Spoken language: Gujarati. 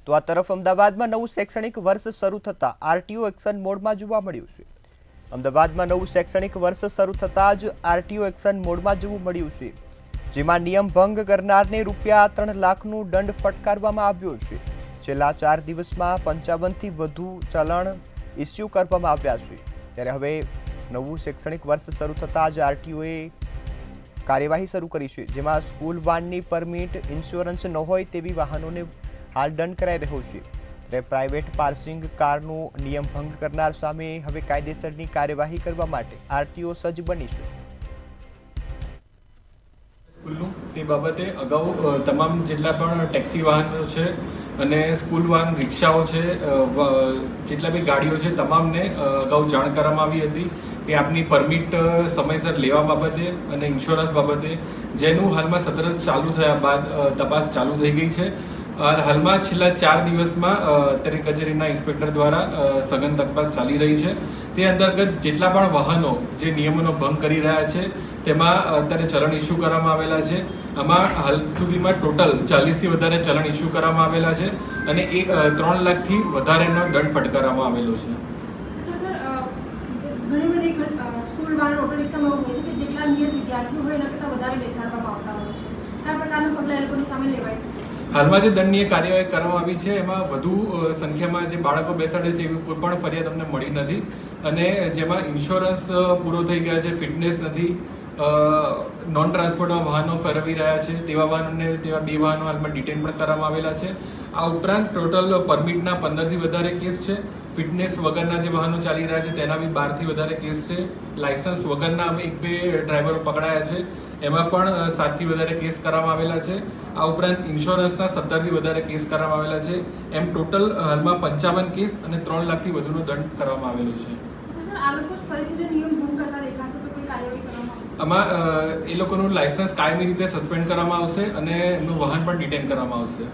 તો આ તરફ અમદાવાદમાં નવું શૈક્ષણિક વર્ષ શરૂ થતાં આરટીઓ એક્શન મોડમાં જોવા મળ્યું છે। અમદાવાદમાં નવું શૈક્ષણિક વર્ષ શરૂ થતાં જ આરટીઓ એક્શન મોડમાં જોવા મળ્યું છે, જેમાં નિયમ ભંગ કરનારને ₹3 લાખનો દંડ ફટકારવામાં આવ્યો છે। છેલ્લા 4 દિવસમાં 55થી વધુ ચલણ ઇસ્યુ કરવામાં આવ્યા છે। ત્યારે હવે નવું શૈક્ષણિક વર્ષ શરૂ થતાં જ આરટીઓએ કાર્યવાહી શરૂ કરી છે, જેમાં સ્કૂલ વાનની પરમિટ ઇન્સ્યોરન્સ ન હોય તેવી વાહનોને હાલ દંડ કરાઈ રહ્યો છે। ત્યારે પ્રાઇવેટ પાર્સિંગ કારનો નિયમ ભંગ કરનાર સામે હવે કાયદેસરની કાર્યવાહી કરવા માટે આરટીઓ સજ્જ બની છે। સ્કૂલનું તે બાબતે અગાઉ તમામ જેટલા પણ ટેક્સી વાહનો છે અને સ્કૂલ વાહન રિક્ષાઓ છે, જેટલા બી ગાડીઓ છે, તમામને અગાઉ જાણ કરવામાં આવી હતી કે આપની પરમિટ સમયસર લેવા બાબતે અને ઇન્સ્યોરન્સ બાબતે, જેનું હાલમાં સતત ચાલુ થયા બાદ તપાસ ચાલુ થઈ ગઈ છે। હાલમાં છેલ્લા 4 દિવસમાં અત્યારે કચેરીના ઇન્સ્પેક્ટર દ્વારા સઘન તપાસ ચાલી રહી છે। તે અંતર્ગત જેટલા પણ વાહનો જે નિયમોનો ભંગ કરી રહ્યા છે તેમાં અત્યારે ચલણ ઇસ્યુ કરવામાં આવેલા છે। આમાં હાલ સુધીમાં ટોટલ 40થી વધારે ચલણ ઇસ્યુ કરવામાં આવેલા છે અને 3 લાખથી વધારેનો દંડ ફટકારવામાં આવેલો છે। ઘણી બધી સ્કૂલ વાન ઓટો રિક્ષામાં એવું હોય છે કે જેટલા નિયત વિદ્યાર્થીઓ હોય એના કરતાં વધારે બેસાડવામાં આવતા હોય છે। આ પ્રકારના પગલાં એ લોકોની સામે લેવાય છે। હાલમાં જે દંડનીય કાર્યવાહી કરવામાં આવી છે એમાં વધુ સંખ્યામાં જે બાળકો બેસાડે છે એવી કોઈ પણ ફરિયાદ અમને મળી નથી અને જેમાં ઇન્સ્યોરન્સ પૂરો થઈ ગયા છે, ફિટનેસ નથી, નોન ટ્રાન્સપોર્ટમાં વાહનો ફેરવી રહ્યા છે તેવા 2 વાહનો હાલમાં ડિટેન પણ કરવામાં આવેલા છે। આ ઉપરાંત ટોટલ પરમિટના 15થી વધારે કેસ છે, ફિટનેસ વગરના જે વાહનો ચાલી રહ્યા છે તેના બી 12થી વધારે કેસ છે, લાયસન્સ વગરના અમે 1-2 ડ્રાઈવરો પકડાયા છે, એમાં પણ 7થી વધારે કેસ કરવામાં આવેલા છે। આ ઉપરાંત ઇન્સ્યોરન્સના 17થી વધારે કેસ કરવામાં આવેલા છે। એમ ટોટલ હાલમાં 55 કેસ અને 3 લાખથી વધુનો દંડ કરવામાં આવેલો છે। આમાં એ લોકોનું લાયસન્સ કાયમી રીતે સસ્પેન્ડ કરવામાં આવશે અને એમનું વાહન પણ ડિટેન કરવામાં આવશે।